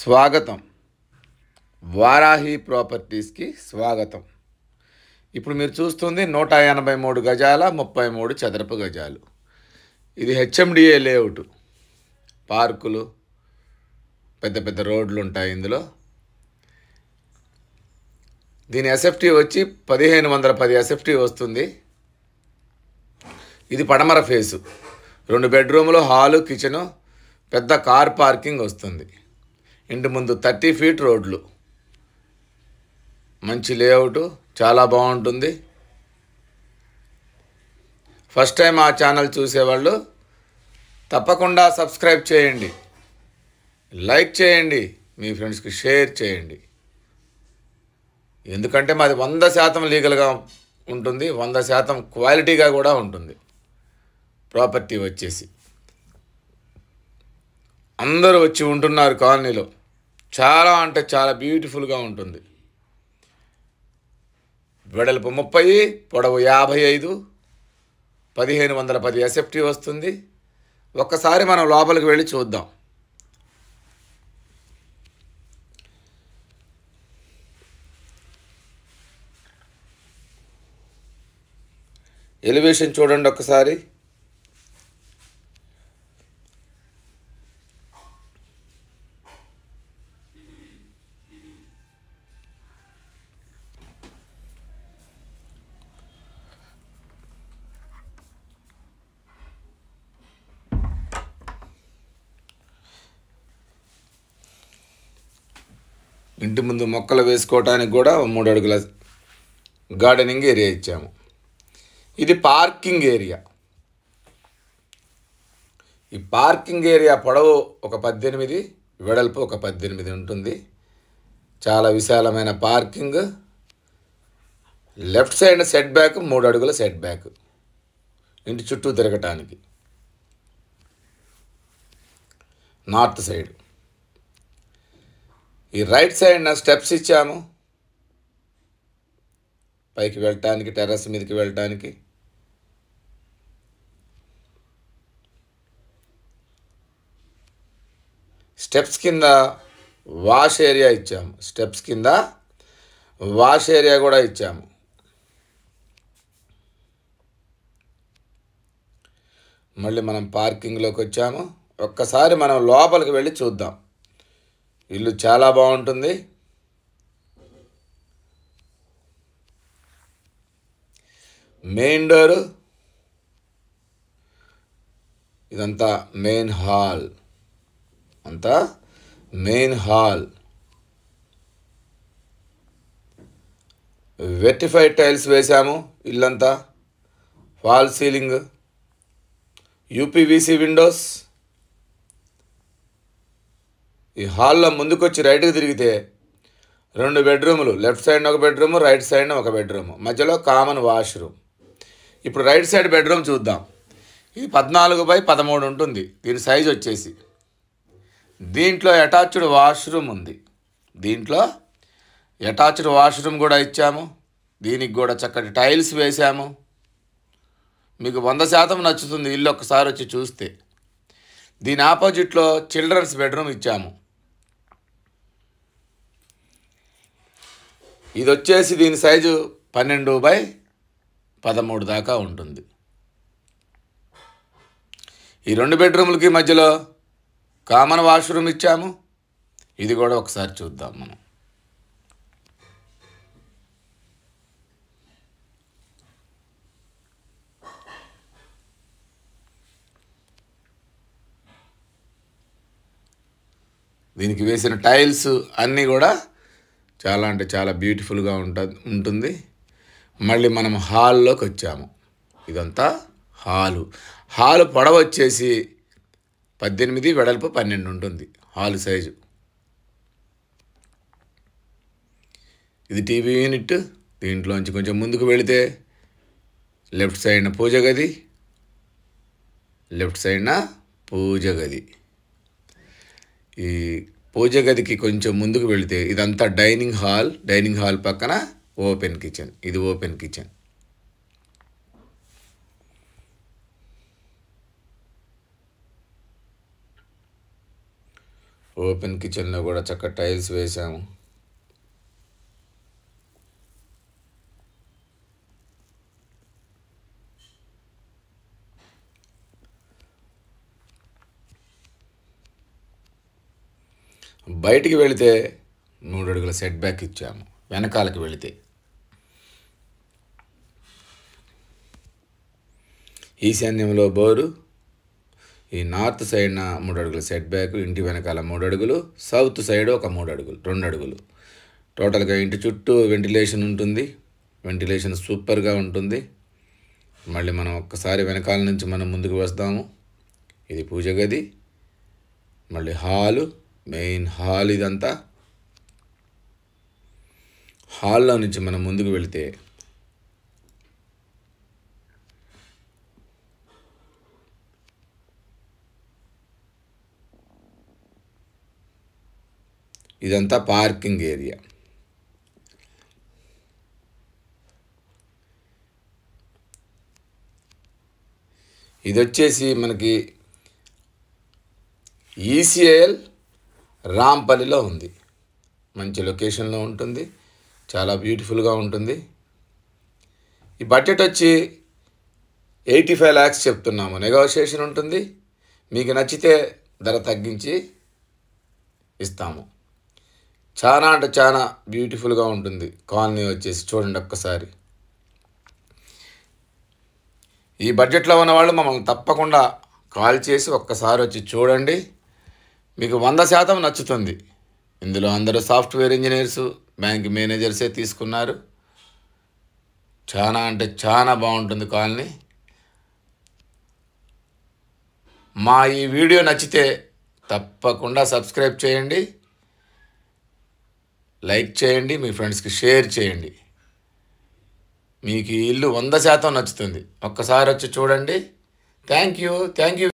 స్వాగతం. వారాహి ప్రాపర్టీస్కి స్వాగతం. ఇప్పుడు మీరు చూస్తుంది 183 గజాల 33 చదరపు గజాలు. ఇది హెచ్ఎండిఏ లేఅవుట్. పార్కులు, పెద్ద పెద్ద రోడ్లు ఉంటాయి ఇందులో. దీని ఎస్ఎఫ్టీ వచ్చి 1510 ఎస్ఎఫ్టీ వస్తుంది. ఇది పడమర ఫేసు. 2 బెడ్రూములు, హాలు, కిచెను, పెద్ద కార్ పార్కింగ్ వస్తుంది. ఇంటి ముందు 30 ఫీట్ రోడ్లు. మంచి లేఅవుట్, చాలా బాగుంటుంది. ఫస్ట్ టైం ఆ ఛానల్ చూసేవాళ్ళు తప్పకుండా సబ్స్క్రైబ్ చేయండి, లైక్ చేయండి, మీ ఫ్రెండ్స్కి షేర్ చేయండి. ఎందుకంటే మాది 100% లీగల్గా ఉంటుంది, 100% క్వాలిటీగా కూడా ఉంటుంది. ప్రాపర్టీ వచ్చేసి అందరూ వచ్చి ఉంటున్నారు కాలనీలో. చాలా అంటే చాలా బ్యూటిఫుల్గా ఉంటుంది. వెడల్పు 30, పొడవు 55, 1510 ఎస్ఎఫ్టీ వస్తుంది. ఒక్కసారి మనం లోపలికి వెళ్ళి చూద్దాం. ఎలివేషన్ చూడండి ఒక్కసారి. ఇంటి ముందు మొక్కలు వేసుకోవడానికి కూడా 3 అడుగుల గార్డెనింగ్ ఏరియా ఇచ్చాము. ఇది పార్కింగ్ ఏరియా. ఈ పార్కింగ్ ఏరియా పొడవు ఒక 18, వెడల్పు ఒక 18 ఉంటుంది. చాలా విశాలమైన parking. Left side set back 3 అడుగుల సెట్ బ్యాక్ ఇంటి చుట్టూ తిరగటానికి. నార్త్ సైడ్ ఈ రైట్ సైడ్ స్టెప్స్ ఇచ్చాము పైకి వెళ్ళటానికి, టెర్రస్ మీదకి వెళ్ళటానికి. స్టెప్స్ కింద వాష్ ఏరియా ఇచ్చాము. స్టెప్స్ కింద వాష్ ఏరియా కూడా ఇచ్చాము. మళ్ళీ మనం పార్కింగ్లోకి వచ్చాము. ఒక్కసారి మనం లోపలికి వెళ్ళి చూద్దాం. ఇల్లు చాలా బాగుంటుంది. మెయిన్ డోరు, ఇదంతా మెయిన్ హాల్. అంతా మెయిన్ హాల్. వెర్టిఫైడ్ టైల్స్ వేసాము. ఇల్లంతా ఫాల్ సీలింగ్, యూపీవీసీ విండోస్. ఈ హాల్లో ముందుకు వచ్చి రైట్కి తిరిగితే 2 బెడ్రూములు, లెఫ్ట్ సైడ్ ఒక బెడ్రూము, రైట్ సైడ్ ఒక బెడ్రూము, మధ్యలో కామన్ వాష్రూమ్. ఇప్పుడు రైట్ సైడ్ బెడ్రూమ్ చూద్దాం. ఇది 14x13 ఉంటుంది. దీని సైజ్ వచ్చేసి. దీంట్లో అటాచ్డ్ వాష్రూమ్ ఉంది. దీంట్లో అటాచ్డ్ వాష్రూమ్ కూడా ఇచ్చాము. దీనికి కూడా చక్కటి టైల్స్ వేసాము. మీకు 100% నచ్చుతుంది ఇల్లు ఒక్కసారి వచ్చి చూస్తే. దీని ఆపోజిట్లో చిల్డ్రన్స్ బెడ్రూమ్ ఇచ్చాము. ఇది వచ్చేసి దీని సైజు 12x13 దాకా ఉంటుంది. ఈ 2 బెడ్రూములకి మధ్యలో కామన్ వాష్రూమ్ ఇచ్చాము. ఇది కూడా ఒకసారి చూద్దాం మనం. దీనికి వేసిన టైల్స్ అన్నీ కూడా చాలా అంటే చాలా బ్యూటిఫుల్గా ఉంటుంది. మళ్ళీ మనం హాల్లోకి వచ్చాము. ఇదంతా హాలు పొడవు వచ్చేసి 18, వెడల్పు 12 ఉంటుంది హాలు సైజు. ఇది టీవీ యూనిట్. దీంట్లోంచి కొంచెం ముందుకు వెళితే లెఫ్ట్ సైడ్న పూజ గది, లెఫ్ట్ సైడ్న పూజ గది. ఈ పూజ గదికి కొంచెం ముందుకు వెళితే ఇదంతా డైనింగ్ హాల్. డైనింగ్ హాల్ పక్కన ఓపెన్ కిచెన్. ఇది ఓపెన్ కిచెన్. ఓపెన్ కిచెన్లో కూడా చక్కగా టైల్స్ వేసాము. బయటికి వెళితే 3 అడుగుల సెట్ బ్యాక్ ఇచ్చాము. వెనకాలకి వెళితే ఈశాన్యంలో బోరు, ఈ నార్త్ సైడ్న 3 అడుగుల సెట్ బ్యాక్, ఇంటి వెనకాల 3 అడుగులు, సౌత్ సైడ్ ఒక 3 అడుగులు, 2 అడుగులు. టోటల్గా ఇంటి చుట్టూ వెంటిలేషన్ ఉంటుంది. వెంటిలేషన్ సూపర్గా ఉంటుంది. మళ్ళీ మనం ఒక్కసారి వెనకాల నుంచి మనం ముందుకు వస్తాము. ఇది పూజ గది, మళ్ళీ హాలు, మెయిన్ హాల్. ఇదంతా హాల్లో నుంచి మనం ముందుకు వెళితే ఇదంతా పార్కింగ్ ఏరియా. ఇది వచ్చేసి మనకి ఈసీఐఎల్ రాంపల్లిలో ఉంది. మంచి లొకేషన్లో ఉంటుంది, చాలా బ్యూటిఫుల్గా ఉంటుంది. ఈ బడ్జెట్ వచ్చి 85 lakhs చెప్తున్నాము. నెగోషియేషన్ ఉంటుంది. మీకు నచ్చితే ధర తగ్గించి ఇస్తాము. చాలా అంటే చాలా బ్యూటిఫుల్గా ఉంటుంది కాలనీ వచ్చేసి. చూడండి ఒక్కసారి. ఈ బడ్జెట్లో ఉన్నవాళ్ళు మమ్మల్ని తప్పకుండా కాల్ చేసి ఒక్కసారి వచ్చి చూడండి. మీకు 100% నచ్చుతుంది. ఇందులో అందరూ సాఫ్ట్వేర్ ఇంజనీర్సు, బ్యాంక్ మేనేజర్సే తీసుకున్నారు. చాలా అంటే చాలా బాగుంటుంది కాలనీ. మా ఈ వీడియో నచ్చితే తప్పకుండా సబ్స్క్రైబ్ చేయండి, లైక్ చేయండి, మీ ఫ్రెండ్స్కి షేర్ చేయండి. మీకు ఈ ఇల్లు 100% నచ్చుతుంది. ఒక్కసారి వచ్చి చూడండి. Thank you.